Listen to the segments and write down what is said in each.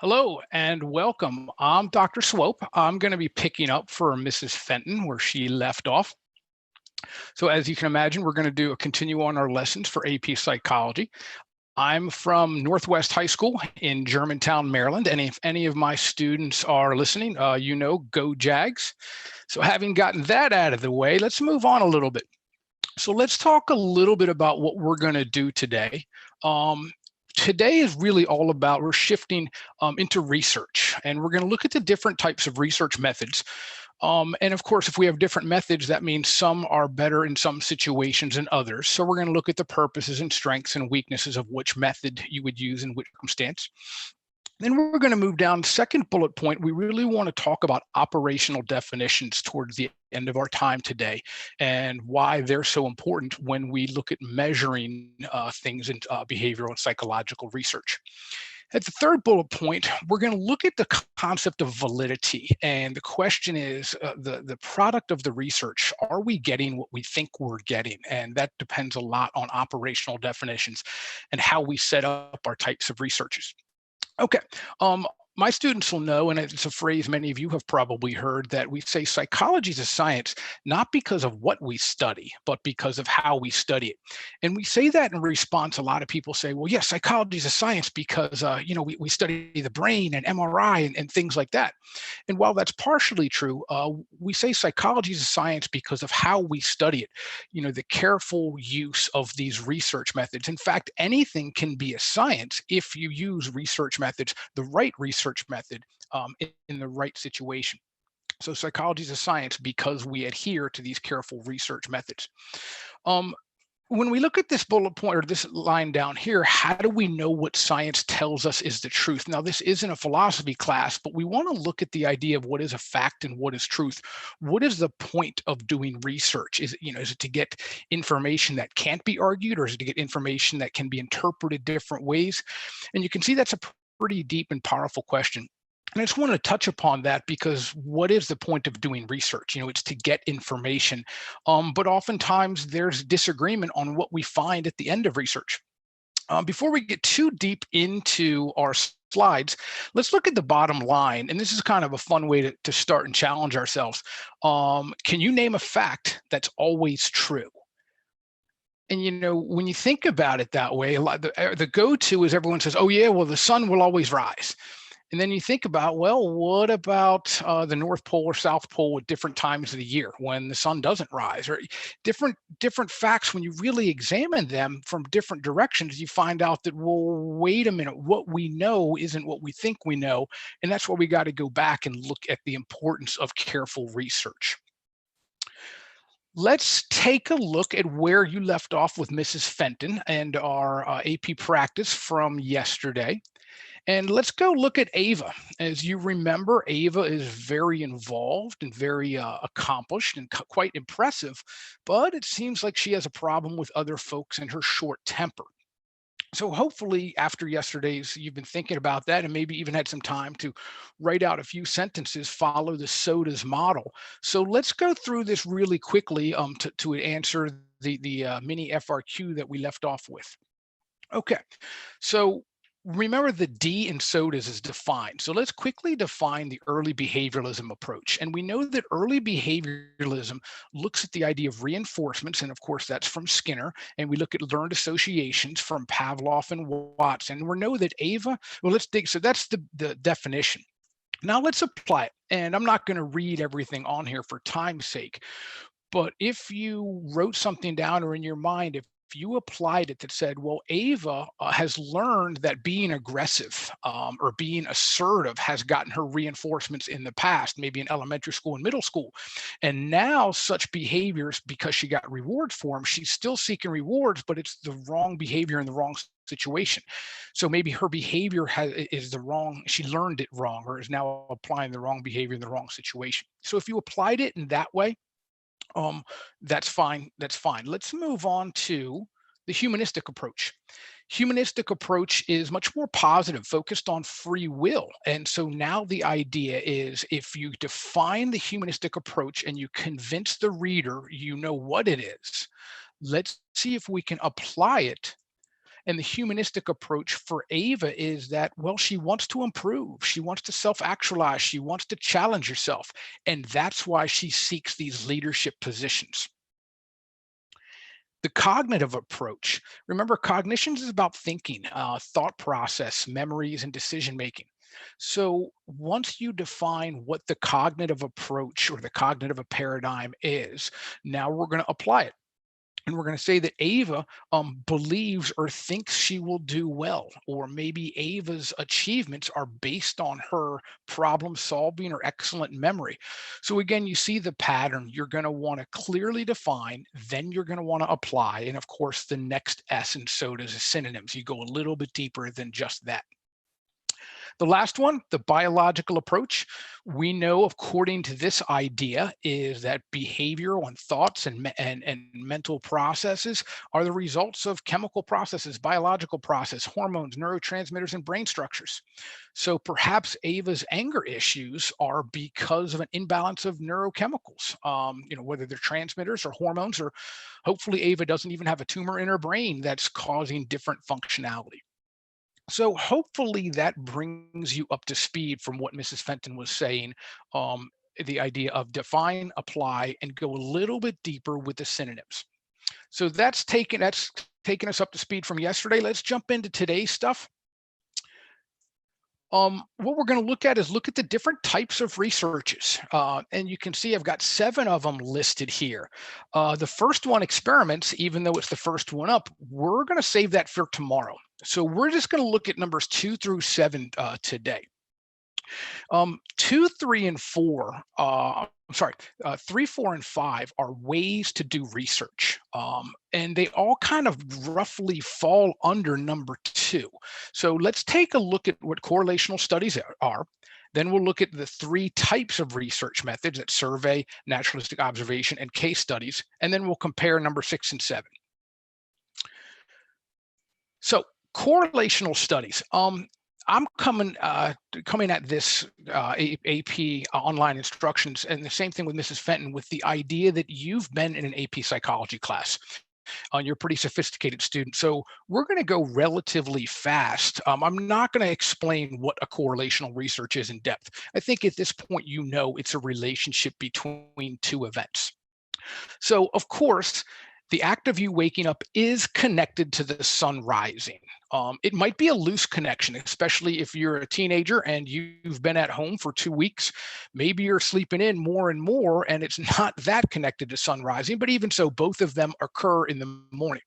Hello and welcome. I'm Dr. Swope. I'm going to be picking up for Mrs. Fenton where she left off. So as you can imagine, we're going to continue on our lessons for AP Psychology. I'm from Northwest High School in Germantown, Maryland. And if any of my students are listening, go Jags. So having gotten that out of the way, let's move on a little bit. So let's talk a little bit about what we're going to do today. Today is really all about, we're shifting into research, and we're going to look at the different types of research methods. And of course, if we have different methods, that means some are better in some situations than others. So we're going to look at the purposes and strengths and weaknesses of which method you would use in which circumstance. Then we're going to move down. Second bullet point, we really want to talk about operational definitions towards the end of our time today and why they're so important when we look at measuring things in behavioral and psychological research. At the third bullet point, we're going to look at the concept of validity. And the question is, the product of the research, are we getting what we think we're getting? And that depends a lot on operational definitions and how we set up our types of researches. Okay. My students will know, and it's a phrase many of you have probably heard, that we say psychology is a science, not because of what we study, but because of how we study it. And we say that in response, a lot of people say, well, yes, psychology is a science because, we study the brain and MRI and things like that. And while that's partially true, we say psychology is a science because of how we study it, the careful use of these research methods. In fact, anything can be a science if you use research methods, the right research method in the right situation. So psychology is a science because we adhere to these careful research methods. When we look at this bullet point or this line down here, how do we know what science tells us is the truth? Now, this isn't a philosophy class, but we want to look at the idea of what is a fact and what is truth. What is the point of doing research? Is it to get information that can't be argued, or is it to get information that can be interpreted different ways? And you can see that's a pretty deep and powerful question. And I just want to touch upon that because what is the point of doing research? It's to get information, but oftentimes there's disagreement on what we find at the end of research. Before we get too deep into our slides, let's look at the bottom line. And this is kind of a fun way to start and challenge ourselves. Can you name a fact that's always true? And when you think about it that way, the go-to is everyone says, oh yeah, well, the sun will always rise. And then you think about, well, what about the North Pole or South Pole at different times of the year when the sun doesn't rise? Or different facts, when you really examine them from different directions, you find out that, well, wait a minute, what we know isn't what we think we know. And that's where we got to go back and look at the importance of careful research. Let's take a look at where you left off with Mrs. Fenton and our AP practice from yesterday. And let's go look at Ava. As you remember, Ava is very involved and very accomplished and quite impressive, but it seems like she has a problem with other folks and her short temper. So hopefully after yesterday's, you've been thinking about that and maybe even had some time to write out a few sentences, follow the SOTAs model. So let's go through this really quickly to answer the mini FRQ that we left off with. Okay, so remember the D in SOTAs is defined. So let's quickly define the early behavioralism approach. And we know that early behavioralism looks at the idea of reinforcements. And of course, that's from Skinner. And we look at learned associations from Pavlov and Watson. We know that Ava, well, let's dig. So that's the definition. Now let's apply it. And I'm not going to read everything on here for time's sake. But if you wrote something down or in your mind, if you applied it that said, well, Ava has learned that being aggressive or being assertive has gotten her reinforcements in the past, maybe in elementary school and middle school. And now such behaviors, because she got rewards for them, she's still seeking rewards, but it's the wrong behavior in the wrong situation. So maybe her behavior is the wrong, she learned it wrong, or is now applying the wrong behavior in the wrong situation. So if you applied it in that way, that's fine. That's fine. Let's move on to the humanistic approach. Humanistic approach is much more positive, focused on free will. And so now the idea is, if you define the humanistic approach and you convince the reader you know what it is, let's see if we can apply it And the humanistic approach for Ava is that, well, she wants to improve. She wants to self-actualize. She wants to challenge herself. And that's why she seeks these leadership positions. The cognitive approach. Remember, cognition is about thinking, thought process, memories, and decision making. So once you define what the cognitive approach or the cognitive paradigm is, now we're going to apply it. And we're going to say that Ava believes or thinks she will do well, or maybe Ava's achievements are based on her problem solving or excellent memory. So again, you see the pattern. You're going to want to clearly define, then you're going to want to apply. And of course, the next S in SOTAs is synonyms. You go a little bit deeper than just that. The last one, the biological approach, we know according to this idea is that behavior and thoughts and mental processes are the results of chemical processes, biological process, hormones, neurotransmitters, and brain structures. So perhaps Ava's anger issues are because of an imbalance of neurochemicals, whether they're transmitters or hormones, or hopefully Ava doesn't even have a tumor in her brain that's causing different functionality. So hopefully that brings you up to speed from what Mrs. Fenton was saying, the idea of define, apply, and go a little bit deeper with the synonyms. So that's taken us up to speed from yesterday. Let's jump into today's stuff. What we're going to look at the different types of researches. And you can see I've got 7 of them listed here. The first one, experiments, even though it's the first one up, we're going to save that for tomorrow. So we're just going to look at numbers 2 through 7 today. 2, 3, and 4, 3, 4, and 5 are ways to do research. And they all kind of roughly fall under number 2. So let's take a look at what correlational studies are. Then we'll look at the 3 types of research methods: that survey, naturalistic observation, and case studies. And then we'll compare number 6 and 7. So correlational studies. I'm coming at this AP online instructions, and the same thing with Mrs. Fenton, with the idea that you've been in an AP psychology class. You're a pretty sophisticated student, so we're going to go relatively fast. I'm not going to explain what a correlational research is in depth. I think at this point, you know, it's a relationship between 2 events. So of course, the act of you waking up is connected to the sun rising. It might be a loose connection, especially if you're a teenager and you've been at home for 2 weeks. Maybe you're sleeping in more and more, and it's not that connected to sun rising, but even so, both of them occur in the morning.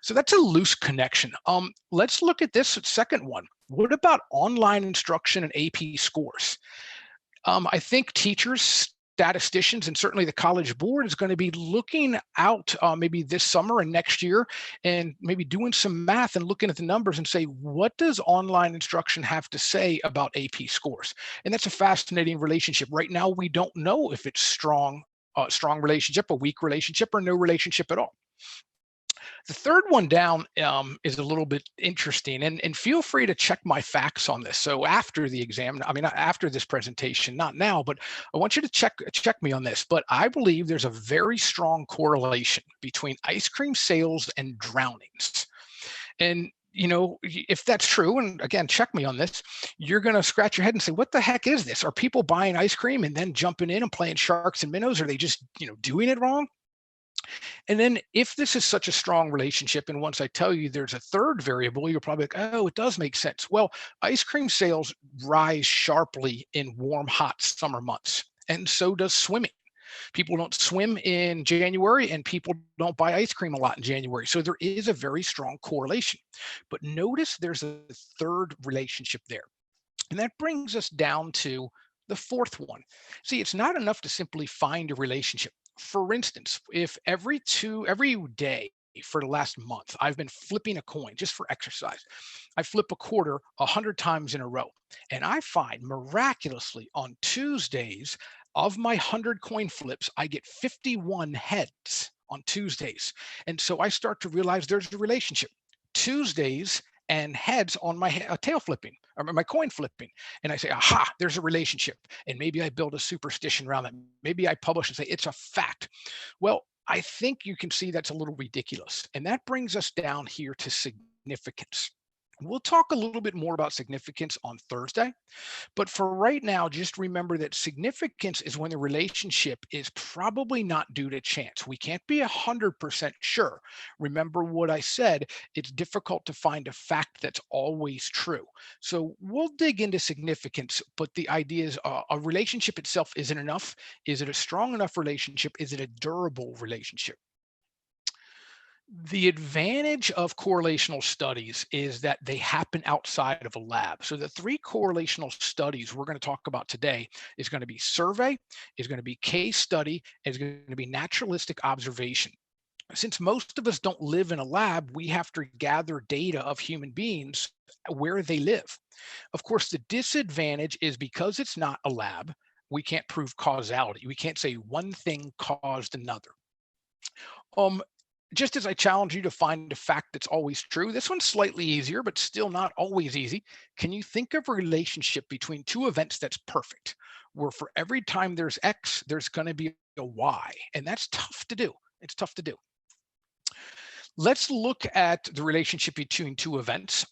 So that's a loose connection. Let's look at this second one. What about online instruction and AP scores? I think teachers, statisticians, and certainly the College Board is going to be looking out maybe this summer and next year, and maybe doing some math and looking at the numbers and say, what does online instruction have to say about AP scores? And that's a fascinating relationship. Right now, we don't know if it's strong relationship, a weak relationship, or no relationship at all. The third one down is a little bit interesting, and feel free to check my facts on this. So after the exam, I mean, after this presentation, not now, but I want you to check me on this. But I believe there's a very strong correlation between ice cream sales and drownings. And you know, if that's true, and again, check me on this, you're going to scratch your head and say, what the heck is this? Are people buying ice cream and then jumping in and playing sharks and minnows? Are they just, doing it wrong? And then if this is such a strong relationship, and once I tell you there's a third variable, you're probably like, oh, it does make sense. Well, ice cream sales rise sharply in warm, hot summer months, and so does swimming. People don't swim in January, and people don't buy ice cream a lot in January. So there is a very strong correlation. But notice there's a third relationship there. And that brings us down to the fourth one. See, it's not enough to simply find a relationship. For instance, if every day for the last month, I've been flipping a coin just for exercise, I flip a quarter 100 times in a row, and I find miraculously on Tuesdays, of my 100 coin flips, I get 51 heads on Tuesdays. And so I start to realize there's a relationship. Tuesdays and heads on my tail flipping, or my coin flipping. And I say, aha, there's a relationship. And maybe I build a superstition around that. Maybe I publish and say, it's a fact. Well, I think you can see that's a little ridiculous. And that brings us down here to significance. significance. We'll talk a little bit more about significance on Thursday, but for right now, just remember that significance is when the relationship is probably not due to chance. We can't be 100% sure. Remember what I said, it's difficult to find a fact that's always true. So we'll dig into significance, but the idea is a relationship itself isn't enough. Is it a strong enough relationship? Is it a durable relationship? The advantage of correlational studies is that they happen outside of a lab. So the three correlational studies we're going to talk about today is going to be survey, is going to be case study, is going to be naturalistic observation. Since most of us don't live in a lab, we have to gather data of human beings where they live. Of course, the disadvantage is because it's not a lab, we can't prove causality. We can't say one thing caused another. Um, just as I challenge you to find a fact that's always true, this one's slightly easier, but still not always easy. Can you think of a relationship between two events that's perfect, where for every time there's X, there's going to be a Y? And that's tough to do. It's tough to do. Let's look at the relationship between two events.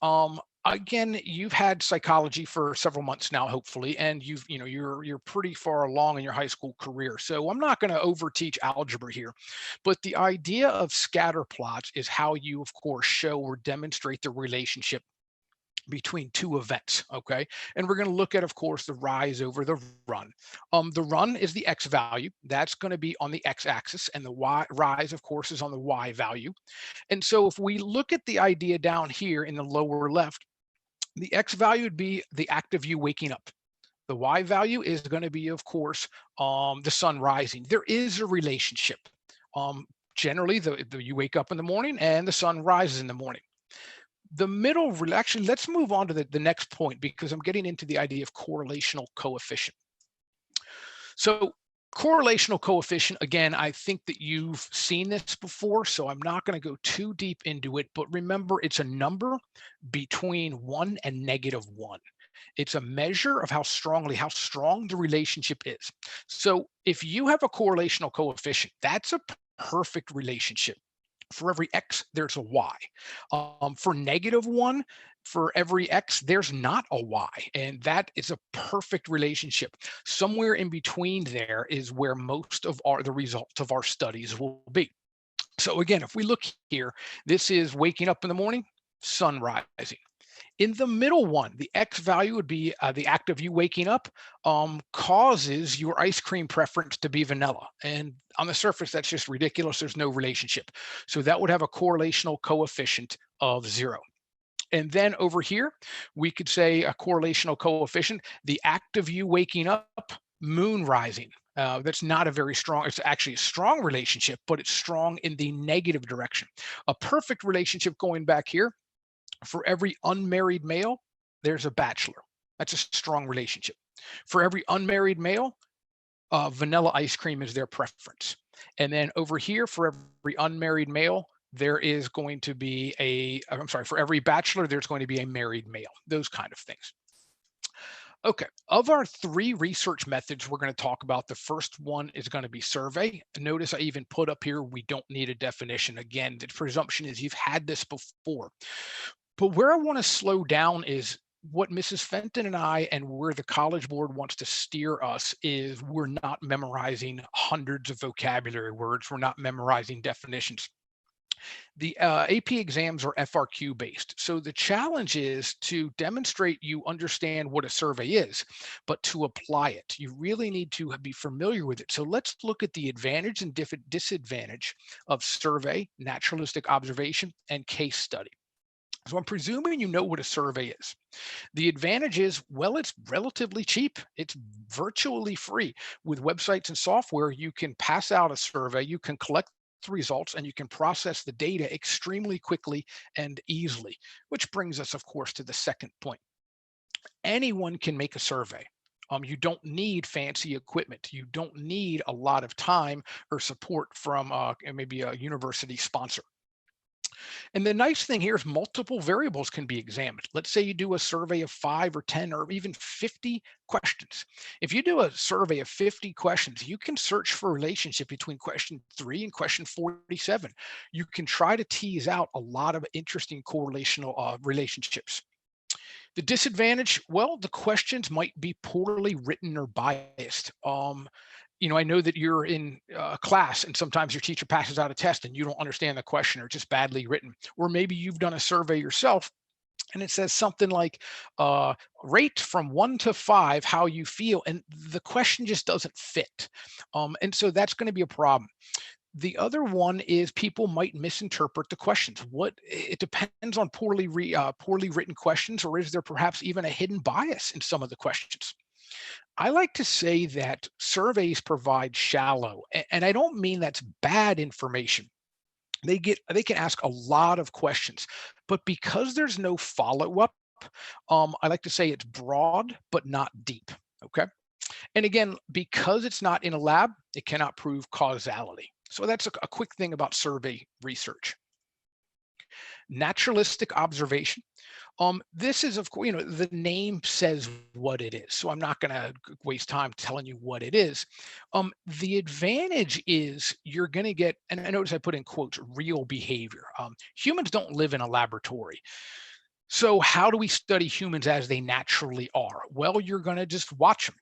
Again, you've had psychology for several months now, hopefully, and you're pretty far along in your high school career. So I'm not going to overteach algebra here, but the idea of scatter plots is how you, of course, show or demonstrate the relationship between two events, okay? And we're going to look at, of course, the rise over the run. The run is the X value. That's going to be on the X axis, and the Y rise, of course, is on the Y value. And so if we look at the idea down here in the lower left, the X value would be the act of you waking up. The Y value is going to be, of course, the sun rising. There is a relationship. Generally, you wake up in the morning and the sun rises in the morning. The middle, actually, let's move on to the next point because I'm getting into the idea of correlational coefficient. So correlational coefficient, again, I think that you've seen this before, so I'm not going to go too deep into it, but remember it's a number between 1 and -1. It's a measure of how strong the relationship is. So if you have a correlational coefficient, that's a perfect relationship. For every X, there's a Y. For -1, for every X, there's not a Y. And that is a perfect relationship. Somewhere in between there is where most of the results of our studies will be. So again, if we look here, this is waking up in the morning, sun rising. In the middle one, the X value would be the act of you waking up causes your ice cream preference to be vanilla. And on the surface, that's just ridiculous. There's no relationship. So that would have a correlational coefficient of 0. And then over here, we could say a correlational coefficient, the act of you waking up, moon rising. That's not a very strong, it's actually a strong relationship, but it's strong in the negative direction. A perfect relationship going back here, for every unmarried male, there's a bachelor. That's a strong relationship. For every unmarried male, vanilla ice cream is their preference. And then over here, for every unmarried male, there is going to be for every bachelor, there's going to be a married male, those kind of things. Okay, of our 3 research methods we're going to talk about, the first one is going to be survey. Notice I even put up here, we don't need a definition. Again, the presumption is you've had this before. But where I want to slow down is what Mrs. Fenton and I and where the College Board wants to steer us is we're not memorizing hundreds of vocabulary words. We're not memorizing definitions. The AP exams are FRQ based. So the challenge is to demonstrate you understand what a survey is, but to apply it, you really need to be familiar with it. So let's look at the advantage and disadvantage of survey, naturalistic observation, and case study. So I'm presuming you know what a survey is. The advantage is, well, it's relatively cheap. It's virtually free. With websites and software, you can pass out a survey, you can collect the results, and you can process the data extremely quickly and easily, which brings us, of course, to the second point. Anyone can make a survey. You don't need fancy equipment. You don't need a lot of time or support from maybe a university sponsor. And the nice thing here is multiple variables can be examined. Let's say you do a survey of 5 or 10 or even 50 questions. If you do a survey of 50 questions, you can search for a relationship between question 3 and question 47. You can try to tease out a lot of interesting correlational relationships. The disadvantage, well, the questions might be poorly written or biased. I know that you're in class and sometimes your teacher passes out a test and you don't understand the question or just badly written. Or maybe you've done a survey yourself and it says something like, rate from 1 to 5 how you feel. And the question just doesn't fit. And so that's going to be a problem. The other one is people might misinterpret the questions. It depends on poorly written questions, or is there perhaps even a hidden bias in some of the questions? I like to say that surveys provide shallow, and I don't mean that's bad information. They can ask a lot of questions, but because there's no follow up, I like to say it's broad but not deep. Okay. And again, because it's not in a lab, it cannot prove causality. So that's a quick thing about survey research. Naturalistic observation. This is, of course, the name says what it is. So I'm not going to waste time telling you what it is. The advantage is you're going to get, and I notice I put in quotes, real behavior. Humans don't live in a laboratory. So how do we study humans as they naturally are? Well, you're going to just watch them.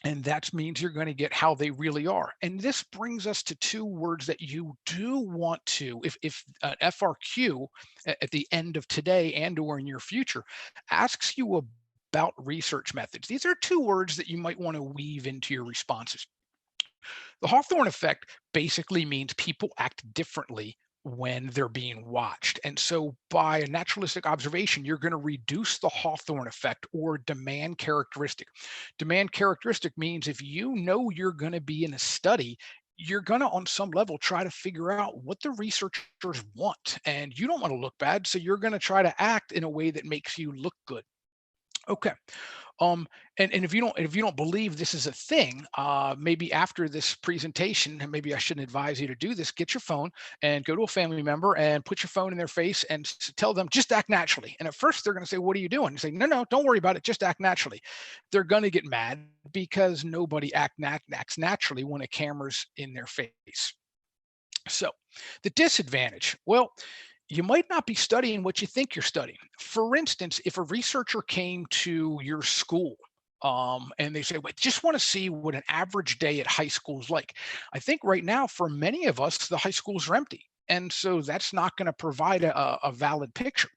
And that means you're going to get how they really are. And this brings us to two words that you do want to, if an FRQ at the end of today and or in your future asks you about research methods, these are two words that you might want to weave into your responses. The Hawthorne effect basically means people act differently when they're being watched. And so by a naturalistic observation, you're going to reduce the Hawthorne effect or demand characteristic. Demand characteristic means if you know you're going to be in a study, you're going to, on some level, try to figure out what the researchers want. And you don't want to look bad. So you're going to try to act in a way that makes you look good. Okay. And if you don't believe this is a thing, maybe after this presentation, and maybe I shouldn't advise you to do this, get your phone and go to a family member and put your phone in their face and tell them, just act naturally. And at first they're going to say, what are you doing? You say, no, don't worry about it. Just act naturally. They're going to get mad because nobody acts naturally when a camera's in their face. So the disadvantage, well, you might not be studying what you think you're studying. For instance, if a researcher came to your school and they say, well, just want to see what an average day at high school is like. I think right now, for many of us, the high schools are empty. And so that's not going to provide a valid picture.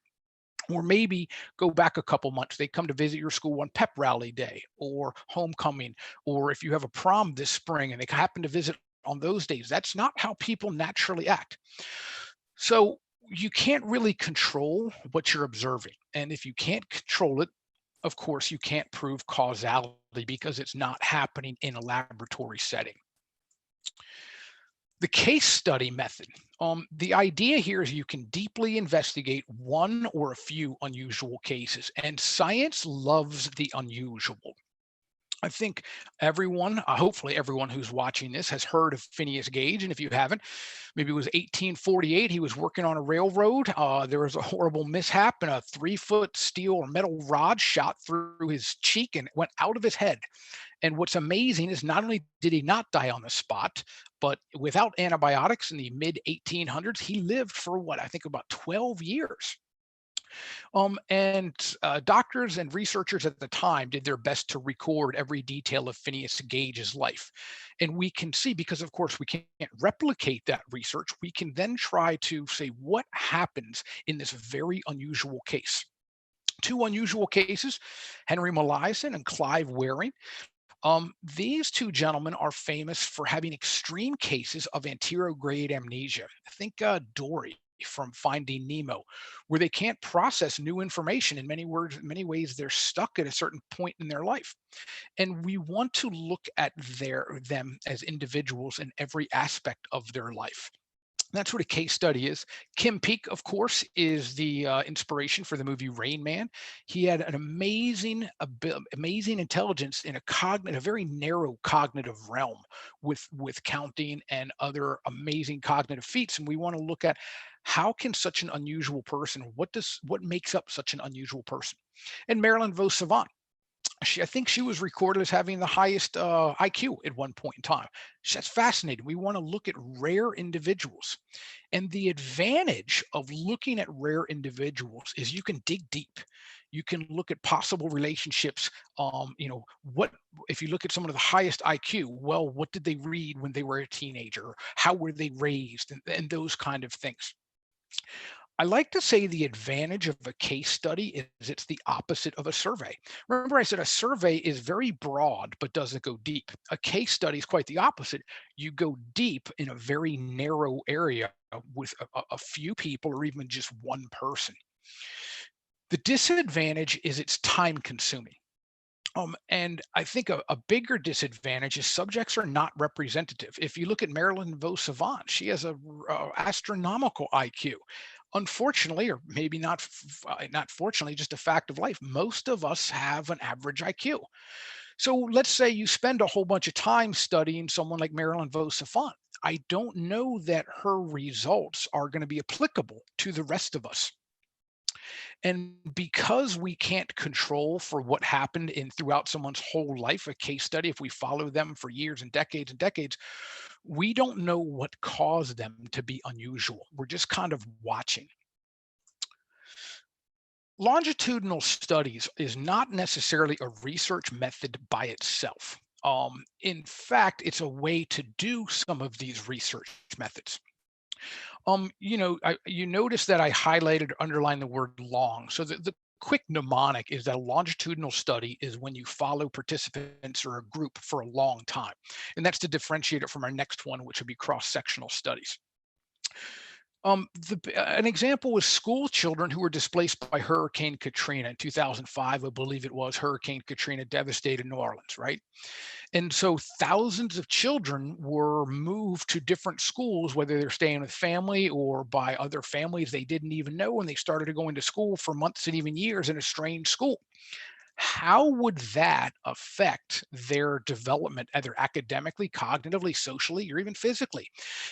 Or maybe go back a couple months. They come to visit your school on pep rally day or homecoming, or if you have a prom this spring and they happen to visit on those days. That's not how people naturally act. So you can't really control what you're observing. And if you can't control it, of course, you can't prove causality because it's not happening in a laboratory setting. The case study method. The idea here is you can deeply investigate one or a few unusual cases, and science loves the unusual. I think everyone, hopefully everyone who's watching this has heard of Phineas Gage. And if you haven't, maybe it was 1848, he was working on a railroad. There was a horrible mishap and a 3-foot steel or metal rod shot through his cheek and went out of his head. And what's amazing is not only did he not die on the spot, but without antibiotics in the mid 1800s, he lived for what I think about 12 years. And doctors and researchers at the time did their best to record every detail of Phineas Gage's life. And we can see, because of course we can't replicate that research, we can then try to say what happens in this very unusual case. Two unusual cases, Henry Molaison and Clive Waring. These two gentlemen are famous for having extreme cases of anterograde amnesia. Think Dory from Finding Nemo, where they can't process new information. In many ways, they're stuck at a certain point in their life. And we want to look at them as individuals in every aspect of their life. That's what a case study is. Kim Peek, of course, is the inspiration for the movie Rain Man. He had an amazing intelligence in a very narrow cognitive realm with counting and other amazing cognitive feats. And we want to look at How can such an unusual person, what makes up such an unusual person? And Marilyn Vos Savant, I think she was recorded as having the highest IQ at one point in time. That's fascinating. We want to look at rare individuals. And the advantage of looking at rare individuals is you can dig deep. You can look at possible relationships. What if you look at someone of the highest IQ? Well, what did they read when they were a teenager? How were they raised? And those kind of things. I like to say the advantage of a case study is it's the opposite of a survey. Remember, I said a survey is very broad but doesn't go deep. A case study is quite the opposite. You go deep in a very narrow area with a few people or even just one person. The disadvantage is it's time consuming. And I think a bigger disadvantage is subjects are not representative. If you look at Marilyn Vos Savant, she has a astronomical IQ. Unfortunately, or maybe not fortunately, just a fact of life, most of us have an average IQ. So let's say you spend a whole bunch of time studying someone like Marilyn Vos Savant. I don't know that her results are going to be applicable to the rest of us. And because we can't control for what happened in throughout someone's whole life, a case study, if we follow them for years and decades, we don't know what caused them to be unusual. We're just kind of watching. Longitudinal studies is not necessarily a research method by itself. In fact, it's a way to do some of these research methods. You notice that I highlighted or underlined the word long. So the quick mnemonic is that a longitudinal study is when you follow participants or a group for a long time. And that's to differentiate it from our next one, which would be cross-sectional studies. An example was school children who were displaced by Hurricane Katrina in 2005, I believe it was. Hurricane Katrina devastated New Orleans, right? And so thousands of children were moved to different schools, whether they're staying with family or by other families they didn't even know, and they started going to school for months and even years in a strange school. How would that affect their development, either academically, cognitively, socially, or even physically?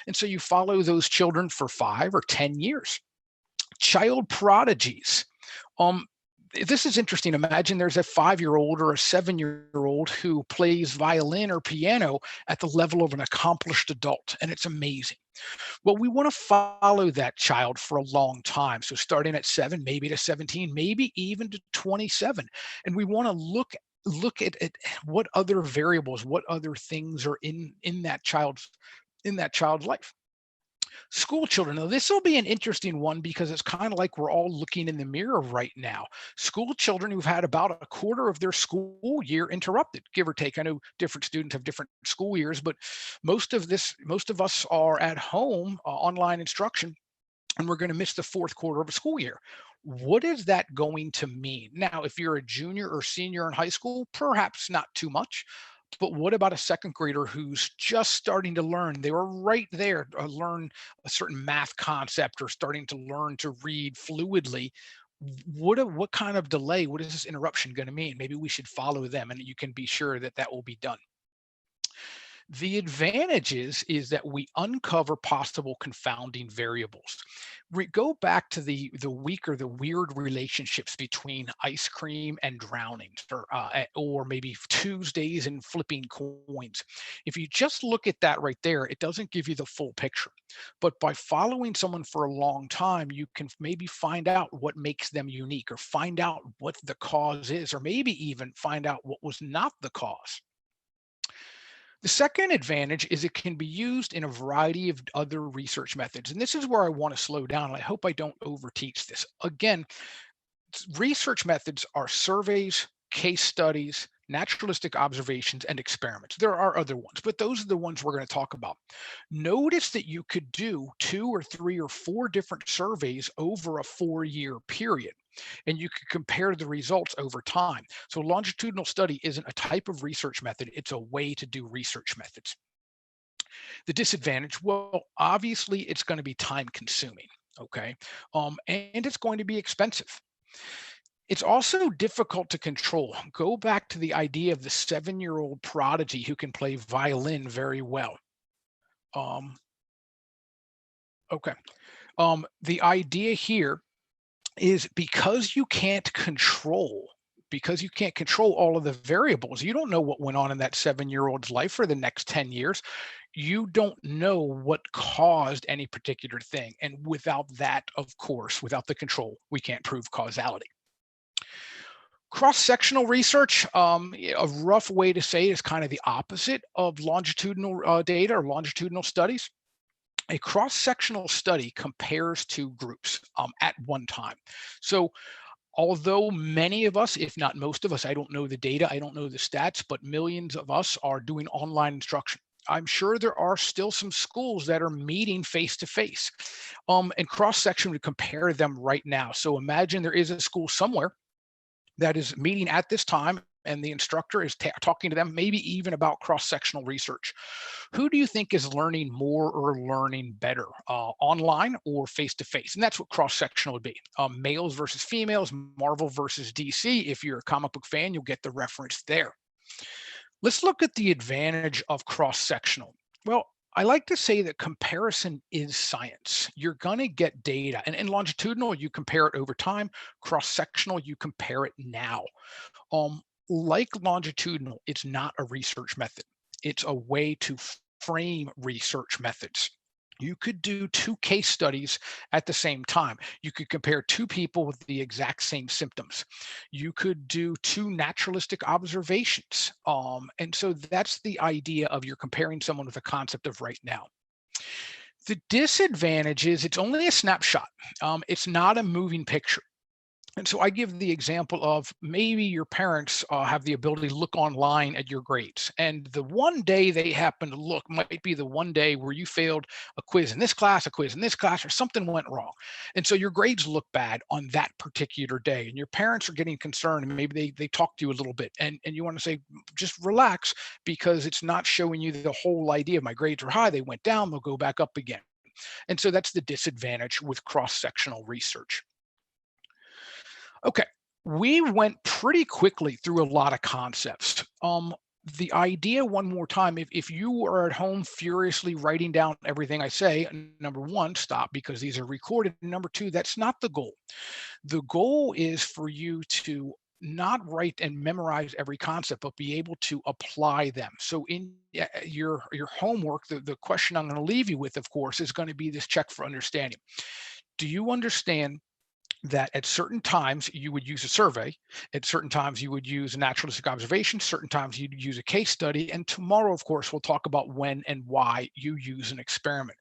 And so you follow those children for 5 or 10 years. Child prodigies. This is interesting. Imagine there's a 5-year-old or a 7-year-old who plays violin or piano at the level of an accomplished adult, and it's amazing. Well, we want to follow that child for a long time. So starting at 7, maybe to 17, maybe even to 27. And we want to look at what other variables, what other things are in that child's life. School children. Now, this will be an interesting one because it's kind of like we're all looking in the mirror right now. School children who've had about a quarter of their school year interrupted, give or take. I know different students have different school years, but most of us are at home, online instruction, and we're going to miss the fourth quarter of a school year. What is that going to mean? Now, if you're a junior or senior in high school, perhaps not too much. But what about a second grader who's just starting to learn? They were right there to learn a certain math concept or starting to learn to read fluidly. What kind of delay, what is this interruption going to mean? Maybe we should follow them, and you can be sure that that will be done. The advantage is that we uncover possible confounding variables. We go back to the weird relationships between ice cream and drowning, or maybe Tuesdays and flipping coins. If you just look at that right there, it doesn't give you the full picture. But by following someone for a long time, you can maybe find out what makes them unique, or find out what the cause is, or maybe even find out what was not the cause. The second advantage is it can be used in a variety of other research methods. And this is where I want to slow down. And I hope I don't overteach this. Again, research methods are surveys, case studies, naturalistic observations, and experiments. There are other ones, but those are the ones we're going to talk about. Notice that you could do 2 or 3 or 4 different surveys over a 4-year period, and you could compare the results over time. So longitudinal study isn't a type of research method, it's a way to do research methods. The disadvantage, well, obviously it's going to be time consuming, okay? And it's going to be expensive. It's also difficult to control. Go back to the idea of the 7-year-old prodigy who can play violin very well. Okay. The idea here is because you can't control all of the variables, you don't know what went on in that 7-year-old's life for the next 10 years. You don't know what caused any particular thing. And without that, of course, without the control, we can't prove causality. Cross-sectional research, a rough way to say it, is kind of the opposite of longitudinal data or longitudinal studies. A cross-sectional study compares two groups at one time. So although many of us, if not most of us, I don't know the data, I don't know the stats, but millions of us are doing online instruction. I'm sure there are still some schools that are meeting face-to-face, and cross-section would compare them right now. So imagine there is a school somewhere that is meeting at this time, and the instructor is talking to them, maybe even about cross-sectional research. Who do you think is learning more or learning better, online or face-to-face? And that's what cross-sectional would be. Males versus females, Marvel versus DC. If you're a comic book fan, you'll get the reference there. Let's look at the advantage of cross-sectional. Well, I like to say that comparison is science. You're going to get data. And in longitudinal, you compare it over time. Cross-sectional, you compare it now. Like longitudinal, it's not a research method. It's a way to frame research methods. You could do two case studies at the same time. You could compare two people with the exact same symptoms. You could do two naturalistic observations. And so that's the idea of you're comparing someone with a concept of right now. The disadvantage is it's only a snapshot. It's not a moving picture. And so I give the example of maybe your parents have the ability to look online at your grades. And the one day they happen to look might be the one day where you failed a quiz in this class, a quiz in this class, or something went wrong. And so your grades look bad on that particular day. And your parents are getting concerned, and maybe they talk to you a little bit. And you want to say, just relax, because it's not showing you the whole idea. My grades are high, they went down, they'll go back up again. And so that's the disadvantage with cross-sectional research. Okay, we went pretty quickly through a lot of concepts. The idea, one more time, if you are at home furiously writing down everything I say, number one, stop, because these are recorded. Number two, that's not the goal. The goal is for you to not write and memorize every concept, but be able to apply them. So in your homework, the question I'm going to leave you with, of course, is going to be this check for understanding. Do you understand that at certain times you would use a survey, at certain times you would use a naturalistic observation, certain times you'd use a case study, and tomorrow, of course, we'll talk about when and why you use an experiment.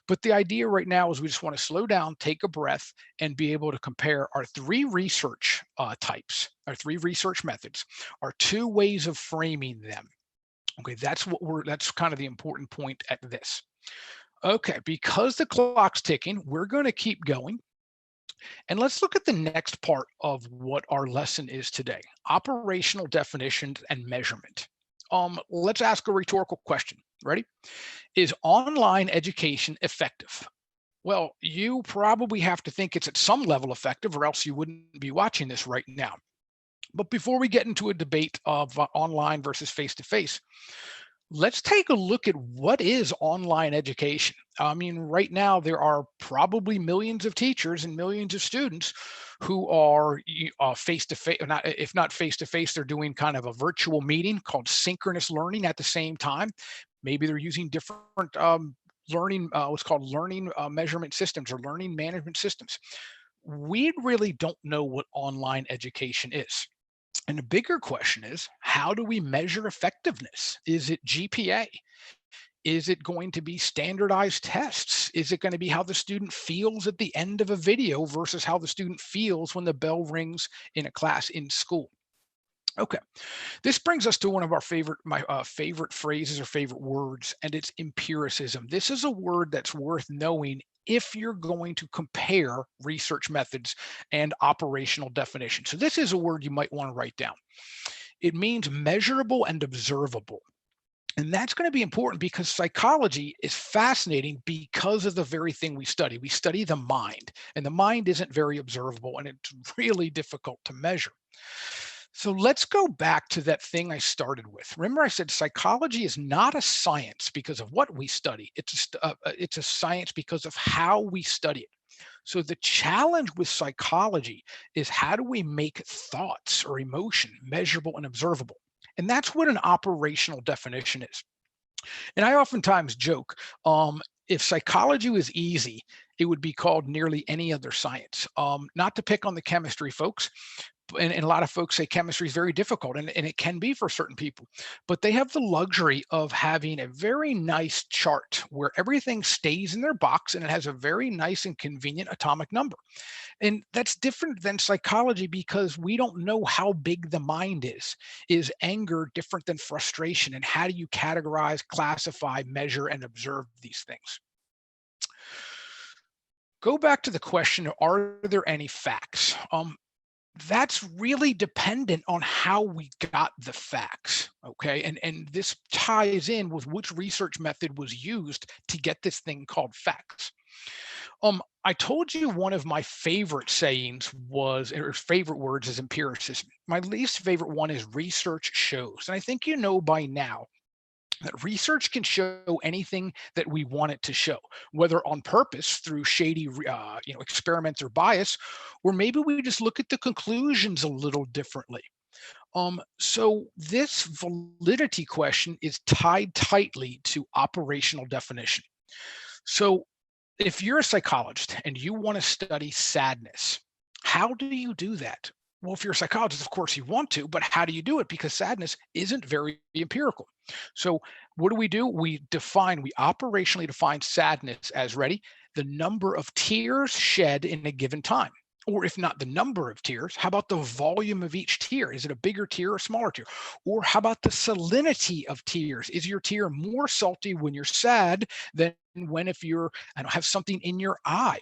But the idea right now is we just want to slow down, take a breath, and be able to compare our three research types, our three research methods, our two ways of framing them. Okay, that's kind of the important point at this. Okay, because the clock's ticking, we're going to keep going. And let's look at the next part of what our lesson is today: operational definitions and measurement. Let's ask a rhetorical question. Ready? Is online education effective? Well, you probably have to think it's at some level effective, or else you wouldn't be watching this right now. But before we get into a debate of online versus face-to-face, let's take a look at what is online education. I mean, right now, there are probably millions of teachers and millions of students who are face-to-face, if not face-to-face, they're doing kind of a virtual meeting called synchronous learning at the same time. Maybe they're using different learning, what's called learning measurement systems or learning management systems. We really don't know what online education is. And the bigger question is, how do we measure effectiveness? Is it GPA? Is it going to be standardized tests? Is it going to be how the student feels at the end of a video versus how the student feels when the bell rings in a class in school? Okay, this brings us to one of our favorite phrases or favorite words, and it's empiricism. This is a word that's worth knowing if you're going to compare research methods and operational definitions. So this is a word you might want to write down. It means measurable and observable. And that's going to be important because psychology is fascinating because of the very thing we study. We study the mind, and the mind isn't very observable, and it's really difficult to measure. So let's go back to that thing I started with. Remember, I said psychology is not a science because of what we study. It's a science because of how we study it. So the challenge with psychology is, how do we make thoughts or emotion measurable and observable? And that's what an operational definition is. And I oftentimes joke, if psychology was easy, it would be called nearly any other science. Not to pick on the chemistry folks, and a lot of folks say chemistry is very difficult, and it can be for certain people, but they have the luxury of having a very nice chart where everything stays in their box and it has a very nice and convenient atomic number. And that's different than psychology because we don't know how big the mind is. Is anger different than frustration? And how do you categorize, classify, measure, and observe these things? Go back to the question, are there any facts? That's really dependent on how we got the facts, okay? And this ties in with which research method was used to get this thing called facts. I told you one of my favorite sayings was, or favorite words, is empiricism. My least favorite one is research shows. And I think you know by now that research can show anything that we want it to show, whether on purpose through shady experiments or bias, or maybe we just look at the conclusions a little differently. So this validity question is tied tightly to operational definition. So if you're a psychologist and you want to study sadness, how do you do that? Well, if you're a psychologist, of course you want to, but how do you do it? Because sadness isn't very empirical. So what do? We operationally define sadness as, ready, the number of tears shed in a given time. Or if not the number of tears, how about the volume of each tear? Is it a bigger tear or a smaller tear? Or how about the salinity of tears? Is your tear more salty when you're sad than when, if you're, have something in your eye?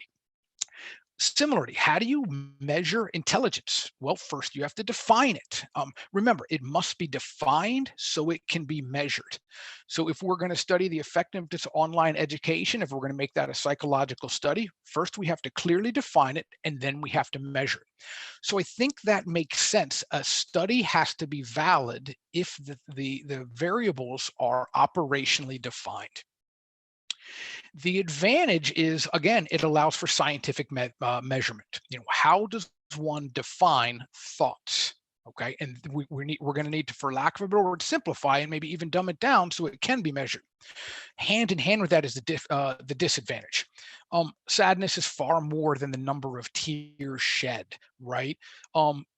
Similarly, how do you measure intelligence? Well, first you have to define it. Remember, it must be defined so it can be measured. So if we're going to study the effectiveness of online education, if we're going to make that a psychological study, first we have to clearly define it, and then we have to measure it. So I think that makes sense. A study has to be valid if the variables are operationally defined. The advantage is, again, it allows for scientific measurement. How does one define thoughts? Okay, and we're going to need to, for lack of a better word, simplify and maybe even dumb it down so it can be measured. Hand in hand with that is the disadvantage. Sadness is far more than the number of tears shed, right?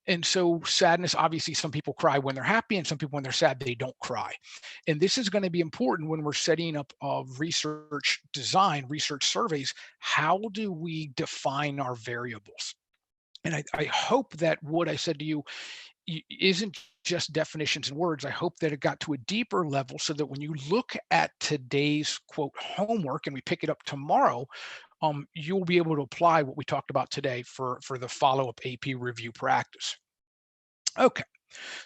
And so sadness, obviously, some people cry when they're happy, and some people, when they're sad, they don't cry. And this is going to be important when we're setting up research design, research surveys. How do we define our variables? And I hope that what I said to you isn't just definitions and words. I hope that it got to a deeper level so that when you look at today's quote homework and we pick it up tomorrow, you'll be able to apply what we talked about today for the follow-up AP review practice. Okay,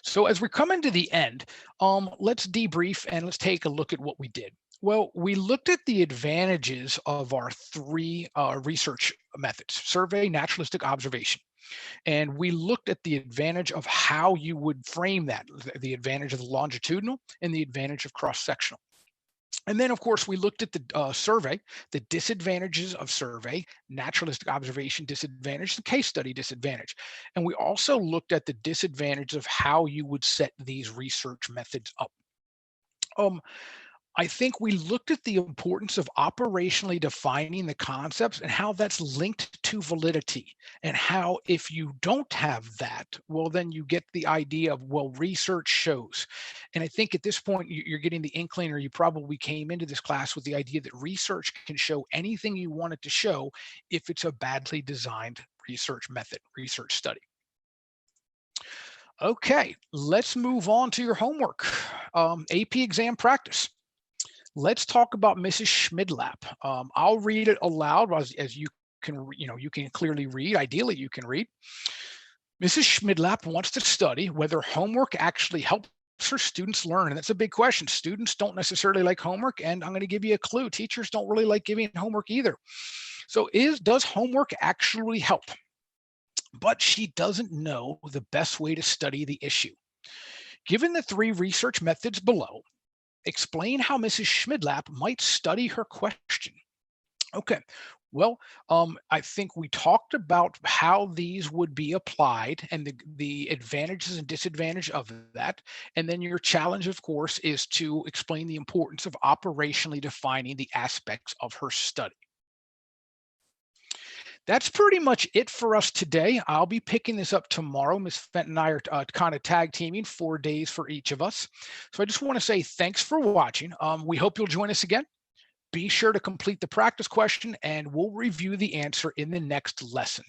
so as we're coming to the end, let's debrief and let's take a look at what we did. Well, we looked at the advantages of our three research methods: survey, naturalistic, observation. And we looked at the advantage of how you would frame that, the advantage of the longitudinal and the advantage of cross-sectional. And then, of course, we looked at the survey, the disadvantages of survey, naturalistic observation disadvantage, the case study disadvantage. And we also looked at the disadvantage of how you would set these research methods up. I think we looked at the importance of operationally defining the concepts and how that's linked to validity, and how if you don't have that, well, then you get the idea of, well, research shows. And I think at this point, you're getting the inkling, or you probably came into this class with the idea that research can show anything you want it to show if it's a badly designed research method, research study. Okay, let's move on to your homework. AP exam practice. Let's talk about Mrs. Schmidlap. I'll read it aloud as you can, you can clearly read. Ideally, you can read. Mrs. Schmidlap wants to study whether homework actually helps her students learn. And that's a big question. Students don't necessarily like homework, and I'm going to give you a clue. Teachers don't really like giving homework either. So does homework actually help? but she doesn't know the best way to study the issue. Given the 3 research methods below, explain how Mrs. Schmidlap might study her question. Okay, well, I think we talked about how these would be applied and the advantages and disadvantages of that. And then your challenge, of course, is to explain the importance of operationally defining the aspects of her study. That's pretty much it for us today. I'll be picking this up tomorrow. Ms. Fenton and I are kind of tag teaming 4 days for each of us. So I just want to say thanks for watching. We hope you'll join us again. Be sure to complete the practice question and we'll review the answer in the next lesson.